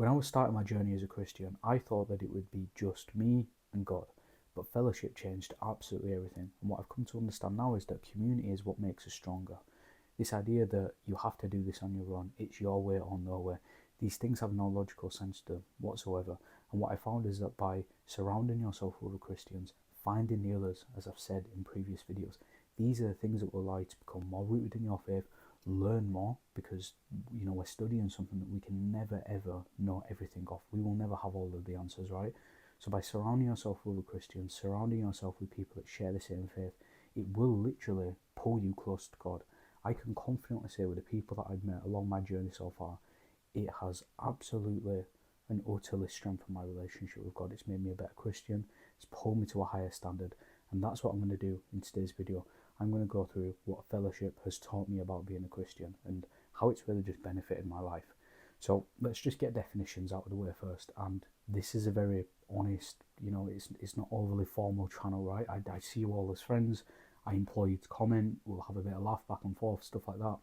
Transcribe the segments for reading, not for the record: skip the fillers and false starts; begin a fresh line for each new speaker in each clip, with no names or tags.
When I was starting my journey as a Christian, I thought that it would be just me and God, but fellowship changed absolutely everything. And what I've come to understand now is that community is what makes us stronger. This idea that you have to do this on your own, it's your way or no way, these things have no logical sense to them whatsoever. And what I found is that by surrounding yourself with other Christians, finding the others, as I've said in previous videos, these are the things that will allow you to become more rooted in your faith, learn more, because we're studying something that we can never ever know everything of. We will never have all of the answers, right? So by surrounding yourself with other Christians, surrounding yourself with people that share the same faith, it will literally pull you close to God. I can confidently say with the people that I've met along my journey so far, it has absolutely and utterly strengthened my relationship with God. It's made me a better Christian. It's pulled me to a higher standard. And that's what I'm going to do in today's video. I'm going to go through what fellowship has taught me about being a Christian and how it's really just benefited my life. So let's just get definitions out of the way first. And this is a very honest, it's not overly formal channel, right? I see you all as friends. I implore you to comment. We'll have a bit of laugh back and forth, stuff like that.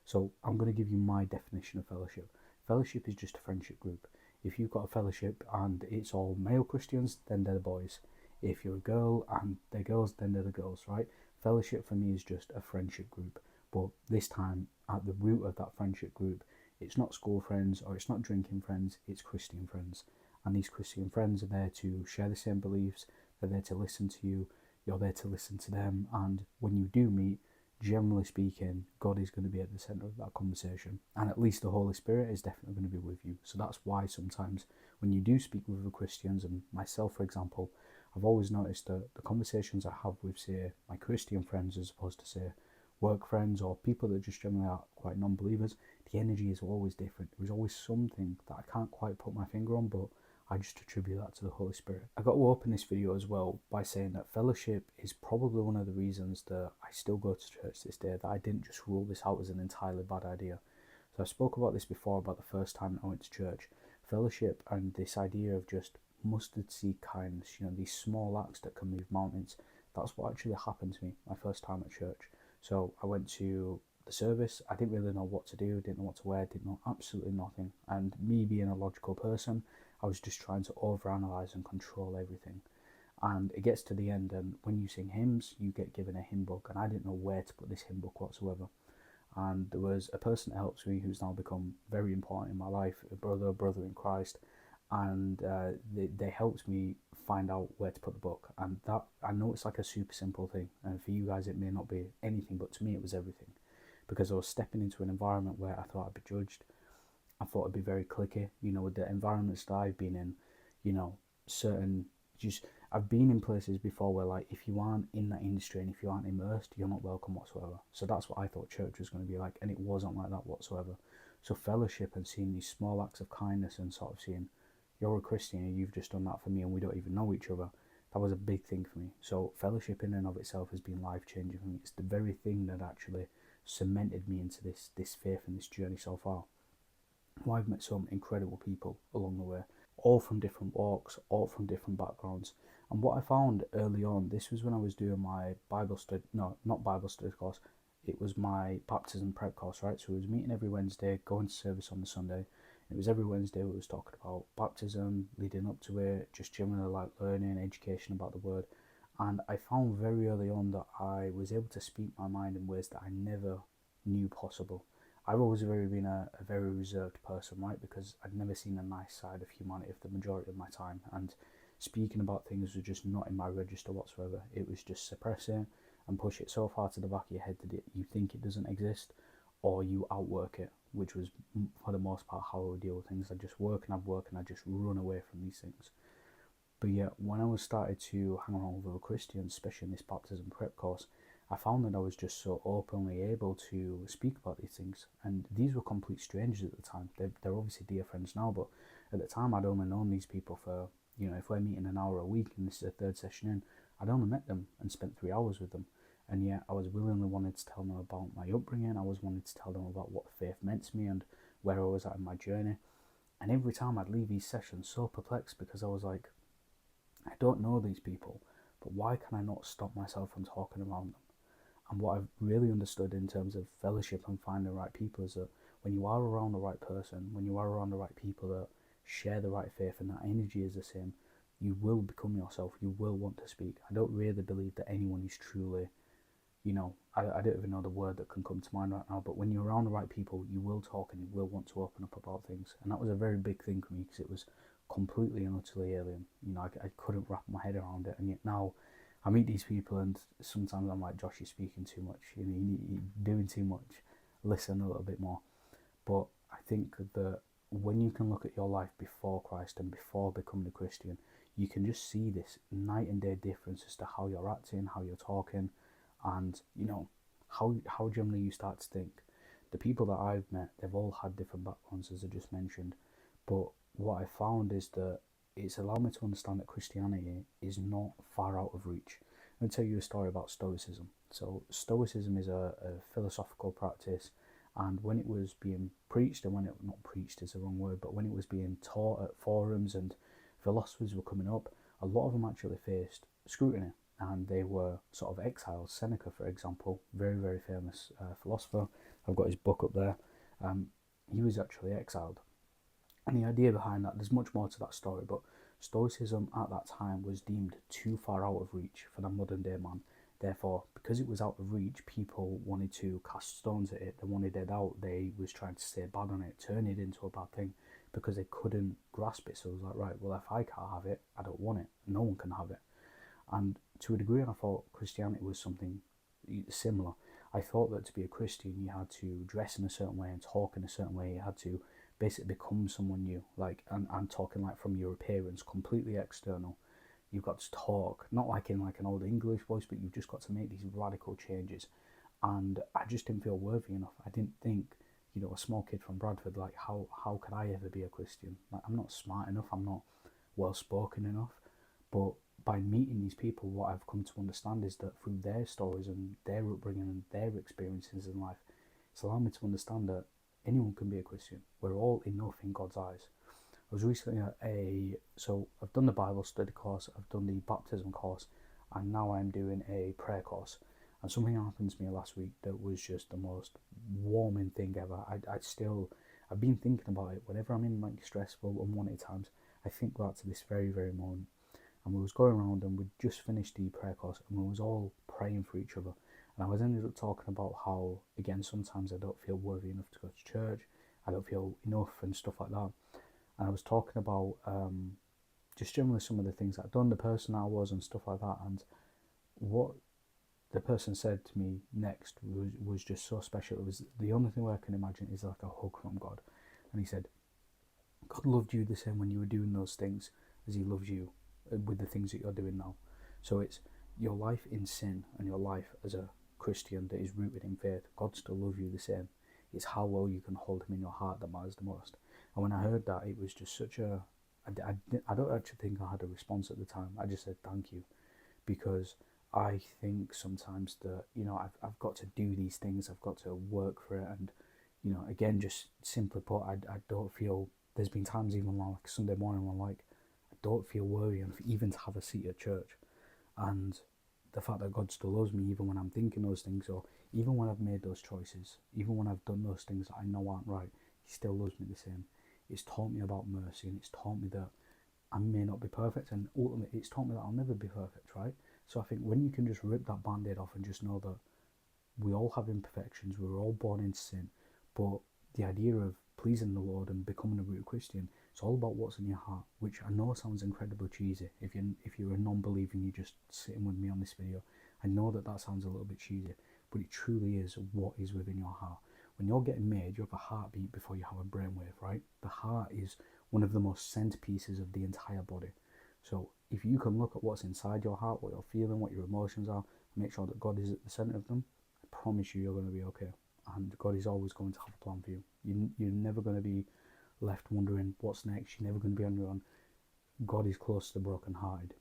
So I'm going to give you my definition of fellowship. Fellowship is just a friendship group. If you've got a fellowship and it's all male Christians, then they're the boys. If you're a girl and they're girls, then they're the girls, right? Fellowship for me is just a friendship group. But this time, at the root of that friendship group, it's not school friends or it's not drinking friends, it's Christian friends. And these Christian friends are there to share the same beliefs, they're there to listen to you, you're there to listen to them. And when you do meet, generally speaking, God is going to be at the center of that conversation. And at least the Holy Spirit is definitely going to be with you. So that's why sometimes when you do speak with other Christians, and myself, for example, I've always noticed that the conversations I have with, say, my Christian friends as opposed to, say, work friends or people that just generally are quite non-believers, the energy is always different. There's always something that I can't quite put my finger on, but I just attribute that to the Holy Spirit. I got to open this video as well by saying that fellowship is probably one of the reasons that I still go to church this day, that I didn't just rule this out as an entirely bad idea. So I spoke about this before, about the first time I went to church. Fellowship and this idea of just mustard seed kindness, these small acts that can move mountains, that's what actually happened to me my first time at church. So I went to the service, I didn't really know what to do, didn't know what to wear, didn't know absolutely nothing. And me being a logical person, I was just trying to overanalyze and control everything. And it gets to the end, and when you sing hymns, you get given a hymn book, and I didn't know where to put this hymn book whatsoever. And there was a person that helps me who's now become very important in my life, a brother in Christ, and they helped me find out where to put the book. And that, I know it's like a super simple thing, and for you guys it may not be anything, but to me it was everything, because I was stepping into an environment where I thought I'd be judged. I thought it'd be very cliquey, with the environments that I've been in, certain, I've been in places before where, like, if you aren't in that industry and if you aren't immersed, you're not welcome whatsoever. So that's what I thought church was going to be like, and it wasn't like that whatsoever. So fellowship and seeing these small acts of kindness and sort of seeing, you're a Christian and you've just done that for me and we don't even know each other, that was a big thing for me. So fellowship in and of itself has been life-changing for me. It's the very thing that actually cemented me into this faith and this journey so far. Well, I've met some incredible people along the way, all from different walks, all from different backgrounds. And what I found early on, this was when I was doing my Bible study, no, not Bible study course, it was my baptism prep course, right? So we was meeting every Wednesday, going to service on the Sunday. It was every Wednesday we was talking about baptism, leading up to it, just generally like learning, education about the word. And I found very early on that I was able to speak my mind in ways that I never knew possible. I've always been a very reserved person, right? Because I'd never seen a nice side of humanity for the majority of my time. And speaking about things was just not in my register whatsoever. It was just suppress it and push it so far to the back of your head that you think it doesn't exist, or you outwork it, which was, for the most part, how I would deal with things. I'd just work and I'd work and I'd just run away from these things. But yeah, when I was started to hang around with other Christians, especially in this baptism prep course, I found that I was just so openly able to speak about these things. And these were complete strangers at the time. They're obviously dear friends now, but at the time I'd only known these people for, if we're meeting an hour a week and this is the third session in, I'd only met them and spent 3 hours with them. And yet I was willingly wanted to tell them about my upbringing. I was wanted to tell them about what faith meant to me and where I was at in my journey. And every time I'd leave these sessions so perplexed, because I was like, I don't know these people, but why can I not stop myself from talking around them? And what I've really understood in terms of fellowship and finding the right people is that when you are around the right person, when you are around the right people that share the right faith and that energy is the same, you will become yourself. You will want to speak. I don't really believe that anyone is truly, I don't even know the word that can come to mind right now, but when you're around the right people, you will talk and you will want to open up about things. And that was a very big thing for me because it was completely and utterly alien. I couldn't wrap my head around it. And yet now I meet these people and sometimes I'm like, Josh, you're speaking too much. You're doing too much. Listen a little bit more. But I think that when you can look at your life before Christ and before becoming a Christian, you can just see this night and day difference as to how you're acting, how you're talking, and how generally you start to think. The people that I've met, they've all had different backgrounds, as I just mentioned, but what I found is that it's allowed me to understand that Christianity is not far out of reach. Let me tell you a story about Stoicism. So Stoicism is a philosophical practice, and when it was being preached, and when it, not preached is the wrong word, but when it was being taught at forums and philosophers were coming up, a lot of them actually faced scrutiny and they were sort of exiled. Seneca, for example, very, very famous philosopher. I've got his book up there. He was actually exiled. And the idea behind that, there's much more to that story, but Stoicism at that time was deemed too far out of reach for the modern day man. Therefore, because it was out of reach, people wanted to cast stones at it. They wanted it out. They was trying to say bad on it, turn it into a bad thing, because they couldn't grasp it. So it was like, right, well, if I can't have it, I don't want it. No one can have it. And to a degree, I thought Christianity was something similar. I thought that to be a Christian, you had to dress in a certain way and talk in a certain way. You had to basically become someone new. Like, and I'm talking like from your appearance, completely external. You've got to talk, not like in like an old English voice, but you've just got to make these radical changes. And I just didn't feel worthy enough. I didn't think, a small kid from Bradford, like how could I ever be a Christian? Like, I'm not smart enough, I'm not well spoken enough. But by meeting these people, what I've come to understand is that through their stories and their upbringing and their experiences in life, it's allowed me to understand that anyone can be a Christian. We're all enough in God's eyes. I was recently so I've done the Bible study course, I've done the baptism course, and now I'm doing a prayer course. And something happened to me last week that was just the most warming thing ever. I've been thinking about it whenever I'm in like stressful, unwanted times. I think back to this very, very moment. And we was going around and we'd just finished the prayer course and we was all praying for each other. And I was ended up talking about how, again, sometimes I don't feel worthy enough to go to church. I don't feel enough and stuff like that. And I was talking about just generally some of the things I'd done, the person I was and stuff like that. And what the person said to me next was just so special. It was the only thing I can imagine is like a hug from God. And he said, God loved you the same when you were doing those things as he loves you with the things that you're doing now. So it's your life in sin and your life as a Christian that is rooted in faith. God still loves you the same. It's how well you can hold him in your heart that matters the most. And when I heard that, it was just such a... I don't actually think I had a response at the time. I just said thank you, because I think sometimes that, I've got to do these things, I've got to work for it, and, again, just simply put, I don't feel... There's been times even like Sunday morning when I'm like, I don't feel worthy enough even to have a seat at church. And the fact that God still loves me even when I'm thinking those things, or even when I've made those choices, even when I've done those things that I know aren't right, he still loves me the same. It's taught me about mercy, and it's taught me that I may not be perfect, and ultimately it's taught me that I'll never be perfect, right? So I think when you can just rip that band-aid off and just know that we all have imperfections, we're all born in sin, but the idea of pleasing the Lord and becoming a real Christian, it's all about what's in your heart, which I know sounds incredibly cheesy. If you're a non-believer and you're just sitting with me on this video, I know that sounds a little bit cheesy, but it truly is what is within your heart. When you're getting made, you have a heartbeat before you have a brainwave, right? The heart is one of the most centerpieces of the entire body. So if you can look at what's inside your heart, what you're feeling, what your emotions are, and make sure that God is at the center of them, I promise you're going to be okay. And God is always going to have a plan for you. You're never going to be left wondering what's next. You're never going to be on your own. God is close to the brokenhearted.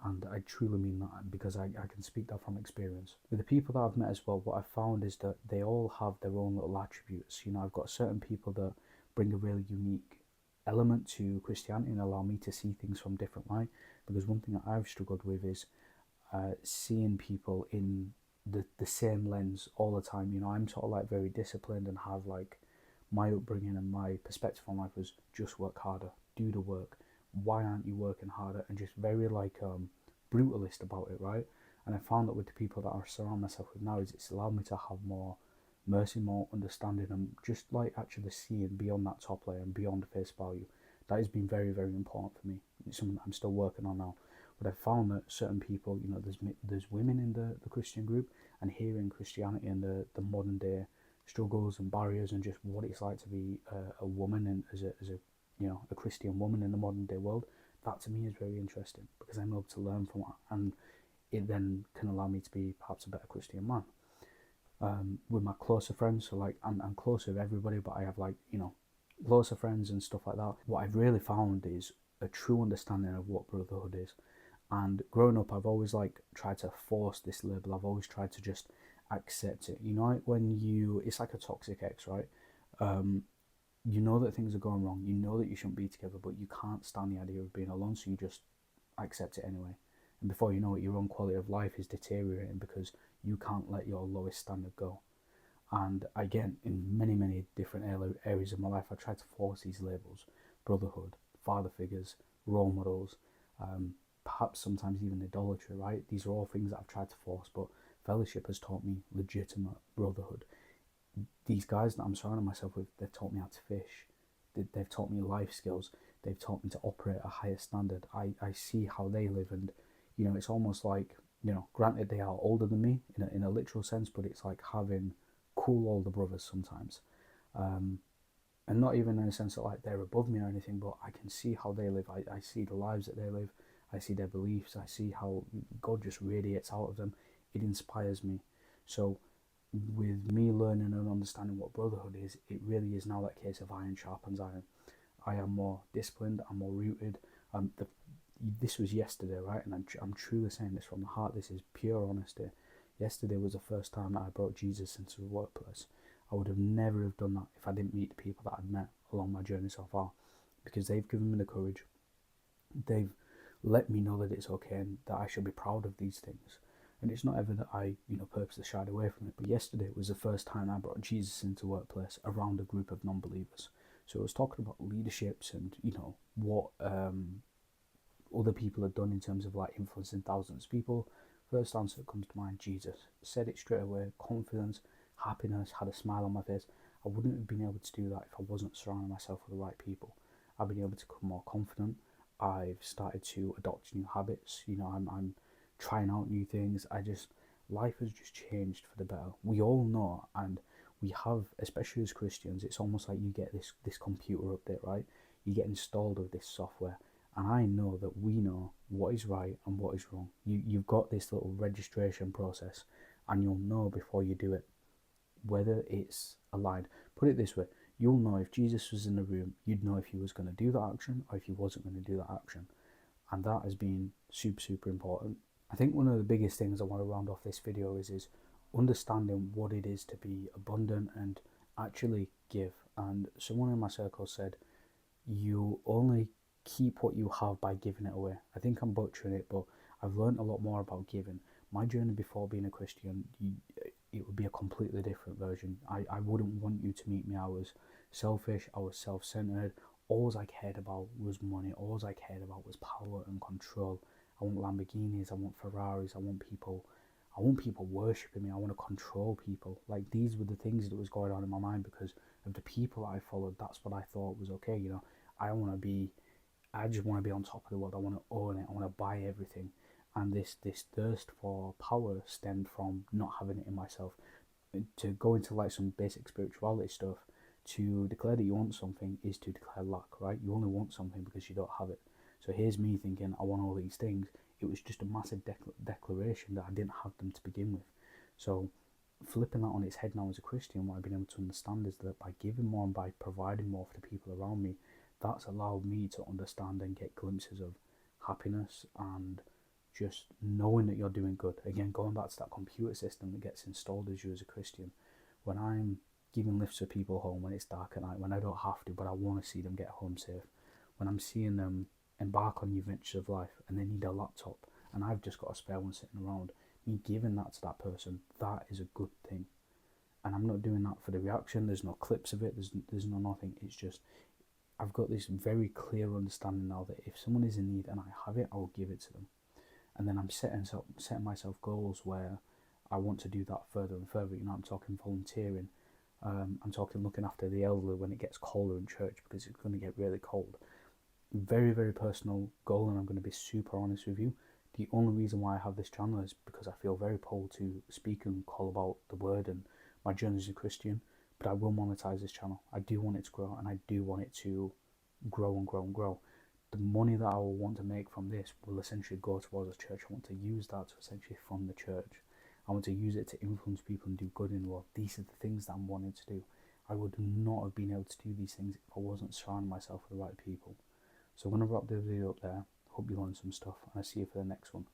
And I truly mean that, because I can speak that from experience. With the people that I've met as well, what I've found is that they all have their own little attributes. I've got certain people that bring a really unique element to Christianity and allow me to see things from a different light. Because one thing that I've struggled with is seeing people in the same lens all the time. I'm sort of like very disciplined and have like my upbringing and my perspective on life was just work harder, do the work. Why aren't you working harder? And just very like brutalist about it, right? And I found that with the people that I surround myself with now, is it's allowed me to have more mercy, more understanding, and just like actually seeing beyond that top layer and beyond face value. That has been very, very important for me. It's something that I'm still working on now. But I found that certain people, you know, there's women in the Christian group, and hearing Christianity and the modern day struggles and barriers and just what it's like to be a woman and as a you know, a Christian woman in the modern day world. That to me is very interesting because I'm able to learn from it, and it then can allow me to be perhaps a better Christian man. With my closer friends, so like I'm close with everybody, but I have like, you know, closer friends and stuff like that. What I've really found is a true understanding of what brotherhood is. And growing up, I've always like tried to force this label. I've always tried to just accept it. You know, like when it's like a toxic ex, right? You know that things are going wrong. You know that you shouldn't be together, but you can't stand the idea of being alone, so you just accept it anyway. And before you know it, your own quality of life is deteriorating because you can't let your lowest standard go. And again, in many, many different areas of my life, I try to force these labels: brotherhood, father figures, role models, perhaps sometimes even idolatry, right? These are all things that I've tried to force, but fellowship has taught me legitimate brotherhood. These guys that I'm surrounding myself with, they've taught me how to fish. They've taught me life skills. They've taught me to operate at a higher standard. I see how they live, and you know, it's almost like, you know, granted they are older than me in a literal sense, but it's like having cool older brothers sometimes. And not even in a sense that like they're above me or anything, but I can see how they live. I see the lives that they live. I see their beliefs. I see how God just radiates out of them. It inspires me. So with me learning and understanding what brotherhood is, it really is now that case of iron sharpens iron. I am more disciplined. I'm more rooted. This was yesterday, right? And I'm truly saying this from the heart. This is pure honesty. Yesterday was the first time that I brought Jesus into the workplace. I would have never have done that if I didn't meet the people that I'd met along my journey so far, because they've given me the courage. They've let me know that it's okay and that I should be proud of these things. And it's not ever that I, you know, purposely shied away from it. But yesterday was the first time I brought Jesus into the workplace around a group of non-believers. So I was talking about leaderships and, you know, what other people have done in terms of like influencing thousands of people. First answer that comes to mind: Jesus. Said it straight away. Confidence, happiness, had a smile on my face. I wouldn't have been able to do that if I wasn't surrounding myself with the right people. I've been able to become more confident. I've started to adopt new habits. You know, I'm trying out new things. Life has just changed for the better. We all know, and we have, especially as Christians, it's almost like you get this computer update, right? You get installed with this software, and I know that we know what is right and what is wrong. You've got this little registration process, and you'll know before you do it whether it's aligned. Put it this way: you'll know if Jesus was in the room, you'd know if he was going to do that action or if he wasn't going to do that action. And that has been super, super important. I think one of the biggest things I want to round off this video is understanding what it is to be abundant and actually give. And someone in my circle said, you only keep what you have by giving it away. I think I'm butchering it, but I've learned a lot more about giving. My journey before being a Christian, it would be a completely different version. I wouldn't want you to meet me. I was selfish, I was self-centered. All I cared about was money. All I cared about was power and control. I want Lamborghinis, I want Ferraris, I want people worshipping me. I want to control people. Like, these were the things that was going on in my mind because of the people I followed. That's what I thought was okay. You know, I just want to be on top of the world. I want to own it. I want to buy everything. And this thirst for power stemmed from not having it in myself. To go into like some basic spirituality stuff, to declare that you want something is to declare lack, right? You only want something because you don't have it. So here's me thinking I want all these things. It was just a massive declaration that I didn't have them to begin with. So flipping that on its head now as a Christian, what I've been able to understand is that by giving more and by providing more for the people around me, that's allowed me to understand and get glimpses of happiness and just knowing that you're doing good. Again, going back to that computer system that gets installed as you as a Christian. When I'm giving lifts for people home when it's dark at night, when I don't have to, but I want to see them get home safe. When I'm seeing them embark on new ventures of life and they need a laptop and I've just got a spare one sitting around, me giving that to that person, that is a good thing. And I'm not doing that for the reaction. There's no clips of it. There's no nothing. It's just I've got this very clear understanding now that if someone is in need and I have it, I will give it to them. And then I'm setting myself goals where I want to do that further and further. You know, I'm talking volunteering. I'm talking looking after the elderly when it gets colder in church, because it's going to get really cold. Very, very personal goal, and I'm going to be super honest with you. The only reason why I have this channel is because I feel very pulled to speak and call about the word and my journey as a Christian. But I will monetize this channel. I do want it to grow, and I do want it to grow and grow and grow. The money that I will want to make from this will essentially go towards the church. I want to use that to essentially fund the church. I want to use it to influence people and do good in the world. These are the things that I'm wanting to do. I would not have been able to do these things if I wasn't surrounding myself with the right people. So I'm going to wrap the video up there. Hope you learned some stuff, and I'll see you for the next one.